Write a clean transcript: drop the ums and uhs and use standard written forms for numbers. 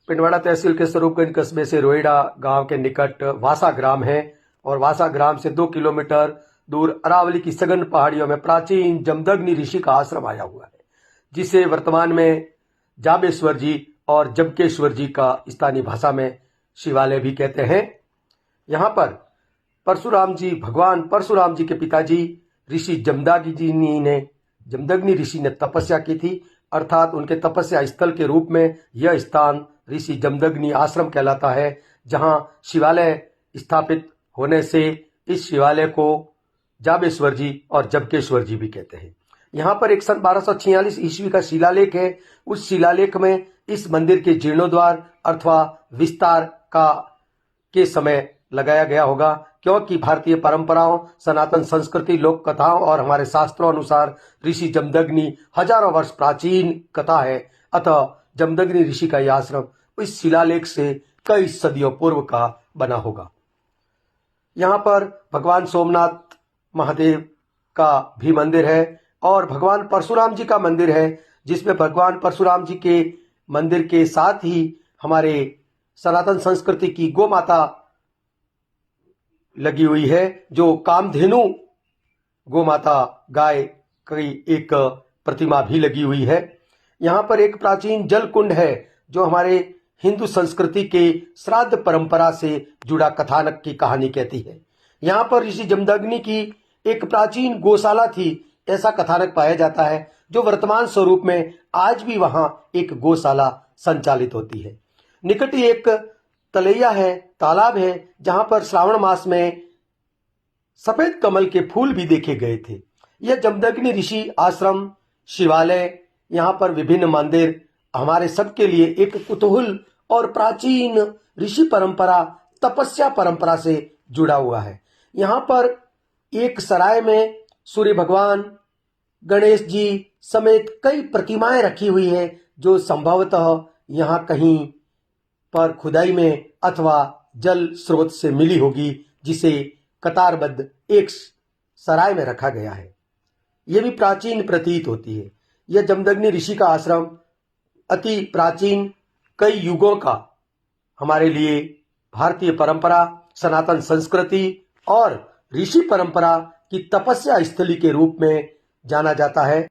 पिंडवाड़ा तहसील के स्वरूपगंज कस्बे से रोहिड़ा गांव के निकट वासा ग्राम है और वासा ग्राम से 2 किलोमीटर दूर अरावली की सघन पहाड़ियों में प्राचीन जमदग्नि ऋषि का आश्रम आया हुआ है, जिसे वर्तमान में जाबेश्वर जी और जबकेश्वर जी का स्थानीय भाषा में शिवालय भी कहते हैं। यहाँ पर भगवान परशुराम जी के पिताजी ऋषि जमदग्नि ऋषि ने तपस्या की थी, अर्थात उनके तपस्या स्थल के रूप में यह स्थान ऋषि जमदग्नि आश्रम कहलाता है, जहां शिवालय स्थापित होने से इस शिवालय को जाबेश्वर जी और जबकेश्वर जी भी कहते हैं। यहाँ पर एक सन 1246 ईस्वी का शिलालेख है। उस शिलालेख में इस मंदिर के जीर्णोद्वार अथवा विस्तार के समय लगाया गया होगा, क्योंकि भारतीय परंपराओं, सनातन संस्कृति, लोक कथाओं और हमारे शास्त्रों अनुसार ऋषि जमदग्नि हजारों वर्ष प्राचीन कथा है। अतः जमदग्नि ऋषि का यह आश्रम इस शिलालेख से कई सदियों पूर्व का बना होगा। यहाँ पर भगवान सोमनाथ महादेव का भी मंदिर है और भगवान परशुराम जी का मंदिर है, जिसमें भगवान परशुराम जी के मंदिर के साथ ही हमारे सनातन संस्कृति की गौ माता लगी हुई है, जो कामधेनु गौ माता गाय की एक प्रतिमा भी लगी हुई है। यहाँ पर एक प्राचीन जल कुंड है, जो हमारे हिंदू संस्कृति के श्राद्ध परंपरा से जुड़ा कथानक की कहानी कहती है। यहाँ पर ऋषि जमदग्नि की एक प्राचीन गौशाला थी, ऐसा कथानक पाया जाता है, जो वर्तमान स्वरूप में आज भी वहां एक गौशाला संचालित होती है। निकट ही एक तलैया है, तालाब है, जहां पर श्रावण मास में सफेद कमल के फूल भी देखे गए थे। यह जमदग्नि ऋषि आश्रम, शिवालय, यहाँ पर विभिन्न मंदिर हमारे सबके लिए एक कुतूहल और प्राचीन ऋषि परंपरा, तपस्या परंपरा से जुड़ा हुआ है। यहाँ पर एक सराय में सूर्य भगवान, गणेश जी समेत कई प्रतिमाएं रखी हुई है, जो संभवतः यहाँ कहीं पर खुदाई में अथवा जल स्रोत से मिली होगी, जिसे कतारबद्ध एक सराय में रखा गया है। यह भी प्राचीन प्रतीत होती है। यह जमदग्नि ऋषि का आश्रम अति प्राचीन, कई युगों का हमारे लिए भारतीय परंपरा, सनातन संस्कृति और ऋषि परंपरा की तपस्या स्थली के रूप में जाना जाता है।